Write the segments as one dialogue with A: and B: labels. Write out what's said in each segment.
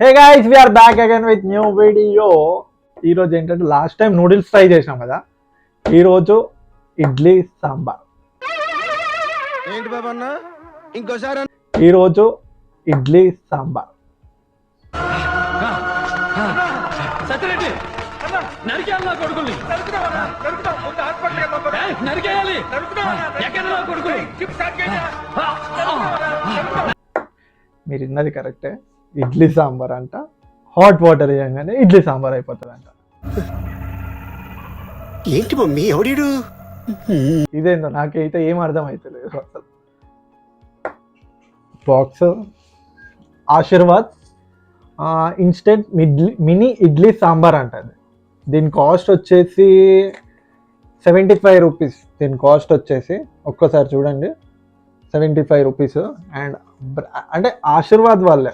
A: Hey guys we are back again with new video. ఈరోజు ఏంటంటే last time noodles try చేసాం కదా, ఈరోజు ఇడ్లీ సాంబార్.
B: ఏంటి బాబా అన్న ఇంకోసారి
A: ఈరోజు ఇడ్లీ సాంబార్. మీరు విన్నది కరెక్టే, ఇడ్లీ సాంబార్ అంట. హాట్ వాటర్ వేయగానే ఇడ్లీ సాంబార్ అయిపోతుంది అంట.
C: ఏంటి మమ్మీ ఎవడీడు?
A: ఇదేందో నాకైతే ఏం అర్థం అవుతలేదు అసలు. Box Aashirvaad instant mini idli sambar అంటది. దీని కాస్ట్ వచ్చేసి 75 రూపీస్. దీని కాస్ట్ వచ్చేసి ఒక్కసారి చూడండి, 75 రూపీస్. అండ్ అంటే ఆశీర్వాద్ వాళ్ళే,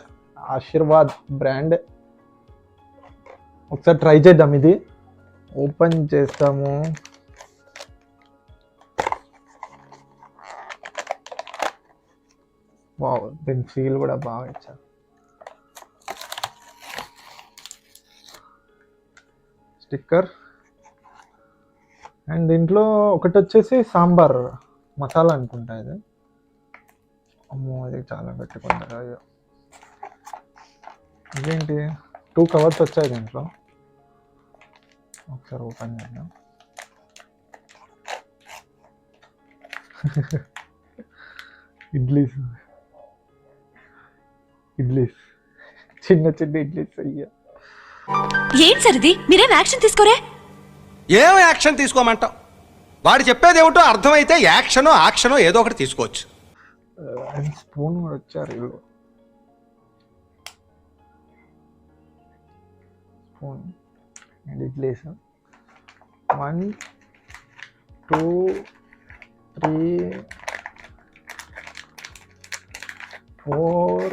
A: ఆశీర్వాద్ బ్రాండ్. ఒకసారి ట్రై చేద్దాం. ఇది ఓపెన్ చేస్తాము. వావ్, దీని సీల్ కూడా బాగా ఇచ్చారు. స్టిక్కర్. అండ్ దీంట్లో ఒకటి వచ్చేసి సాంబార్ మసాలా అనుకుంటా ఇది. అమ్మో, ఇది చాలా పెట్టుకుంటారు. అయ్యో, ఇదేంటి 2 కవర్స్ వచ్చాయి దీంట్లో. ఒకసారి ఓపెన్ చేద్దాం. ఇడ్లీస్ ఇడ్లీస్ చిన్న చిన్న ఇడ్లీస్. అయ్యా,
D: ఏంటి సార్ ఇది? మీరేం యాక్షన్ తీసుకోరే?
B: ఏం యాక్షన్ తీసుకోమంటావు? వాడు చెప్పేది ఏమిటో అర్థమైతే యాక్షనో యాక్షనో ఏదో ఒకటి తీసుకోవచ్చు.
A: స్పూన్ కూడా వచ్చారు. ఇల్లు spoon and idlis 1 2 3 4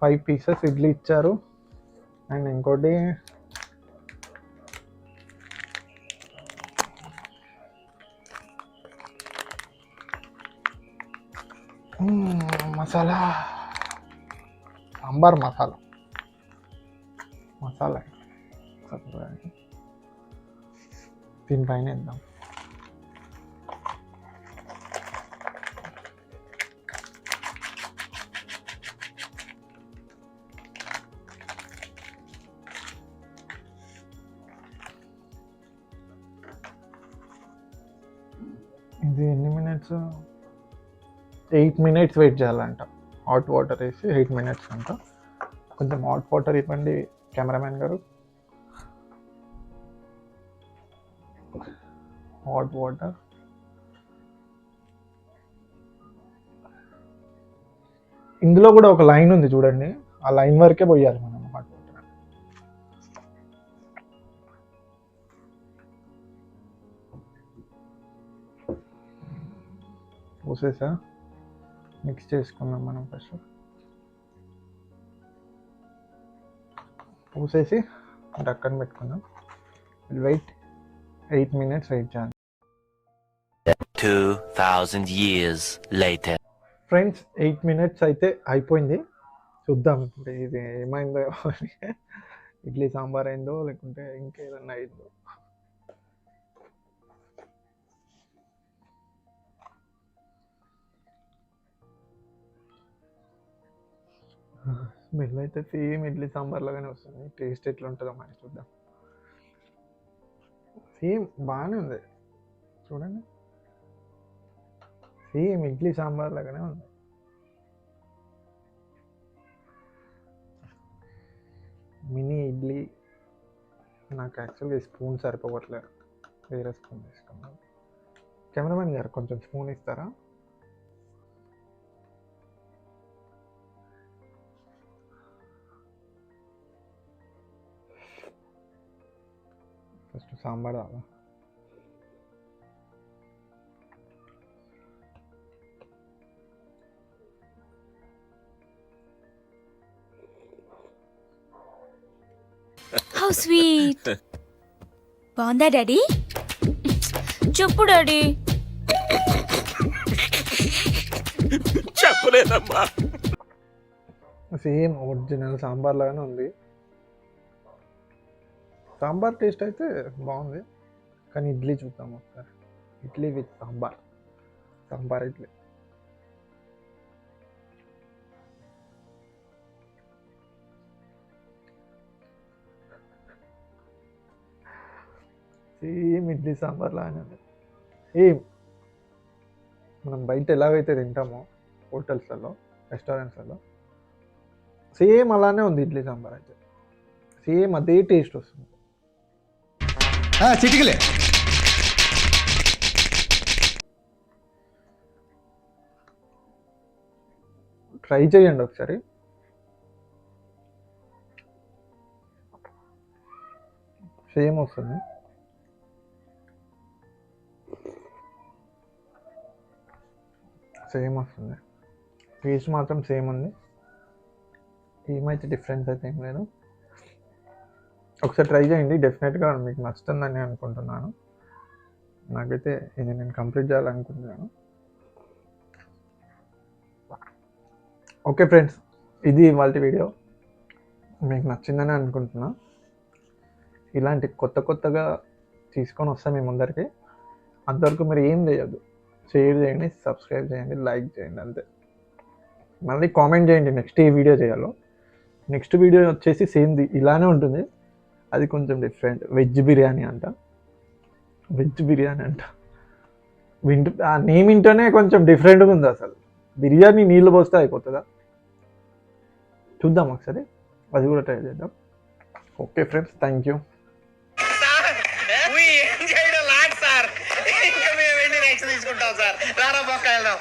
A: 5 pieces idli ఇచ్చారు. అండ్ ఇంకోటి మసాలా, సాంబార్ మసాలా. మసాలా దీనిపైన ఇద్దాం. ఇది ఎన్ని మినిట్స్? 8 మినిట్స్ వెయిట్ చేయాలంట. హాట్ వాటర్ వేసి 8 మినిట్స్ అంట. కొంచెం హాట్ వాటర్ ఇవ్వండి కెమెరామ్యాన్ గారు. Hot water. ఇందులో కూడా ఒక లైన్ ఉంది చూడండి, ఆ లైన్ వరకే పోయాలి మనం హాట్ వాటర్. పోసేసా, మిక్స్ చేసుకున్నాం మనం. ఫస్ట్ పోసేసి డక్కన పెట్టుకుందాం. వెయిట్ 8 మినిట్స్ వెయిట్ చేయాలి.
E: 2000 years later.
A: ఫ్రెండ్స్, 8 మినిట్స్ అయితే అయిపోయింది. చూద్దాం ఇప్పుడు ఇది ఏమైందో. ఇడ్లీ సాంబార్ అయిందో లేకుంటే ఇంకేదన్నా అయిందో. స్మెల్ అయితే సేమ్ ఇడ్లీ సాంబార్ లాగానే వస్తుంది. టేస్ట్ ఎట్లా ఉంటుందో మనం చూద్దాం. సేమ్ బాగానే ఉంది చూడండి, సేమ్ ఇడ్లీ సాంబార్ లాగానే ఉంది. మినీ ఇడ్లీ. నాకు యాక్చువల్గా స్పూన్ సరిపోవట్లేదు, వేరే స్పూన్ తీసుకున్నాను. కెమెరామెన్ గారు కొంచెం స్పూన్ ఇస్తారా? ఫస్ట్ సాంబార్ తాగా.
D: How sweet. బాగుందా డాడీ? చెప్పు డాడీ.
C: చెప్పలేదమ్మా.
A: సేమ్ ఒరిజినల్ సాంబార్ లాగానే ఉంది. సాంబార్ టేస్ట్ అయితే బాగుంది, కానీ ఇడ్లీ చూద్దాం ఒకసారి. ఇడ్లీ విత్ సాంబార్, సాంబార్ ఇడ్లీ. సేమ్ ఇడ్లీ సాంబార్ లాగానే ఉంది. ఏం మనం బయట ఎలాగైతే తింటామో హోటల్స్లలో, రెస్టారెంట్స్లలో, సేమ్ అలానే ఉంది ఇడ్లీ సాంబార్ అయితే. సేమ్ అదే టేస్ట్ వస్తుంది.
B: చిటికలే.
A: ట్రై చేయండి ఒకసారి. సేమ్ వస్తుంది. సేమ్ వస్తుంది. టేస్ట్ మాత్రం సేమ్ ఉంది. ఏమైతే డిఫరెన్స్ అయితే ఏం లేదు. ఒకసారి ట్రై చేయండి, డెఫినెట్గా మీకు నచ్చుతుందని అనుకుంటున్నాను. నాకైతే ఇది నేను కంప్లీట్ చేయాలనుకుంటున్నాను. ఓకే ఫ్రెండ్స్, ఇది ఇవాళ వీడియో. మీకు నచ్చిందని అనుకుంటున్నా. ఇలాంటి కొత్తగా తీసుకొని వస్తాను మీ ముందరికి. అంతవరకు మీరు ఏం చేయొద్దు, షేర్ చేయండి, సబ్స్క్రైబ్ చేయండి, లైక్ చేయండి, అంతే. మళ్ళీ కామెంట్ చేయండి నెక్స్ట్ ఏ వీడియో చేయాలో. నెక్స్ట్ వీడియో వచ్చేసి సేమ్ ఇలానే ఉంటుంది, అది కొంచెం డిఫరెంట్. వెజ్ బిర్యానీ అంట. ఆ నేమ్ ఇంటనే కొంచెం డిఫరెంట్గా ఉంది. అసలు బిర్యానీ నీళ్ళు పోస్తే అయిపోతుందా? చూద్దాం ఒకసారి, అది కూడా ట్రై చేద్దాం. Okay friends, thank you.
C: ఏం చేయడం లాట్ సార్, ఇంకా మేము వెళ్ళి నెక్స్ట్ తీసుకుంటాం సార్. రారా పక్క వెళ్దాం.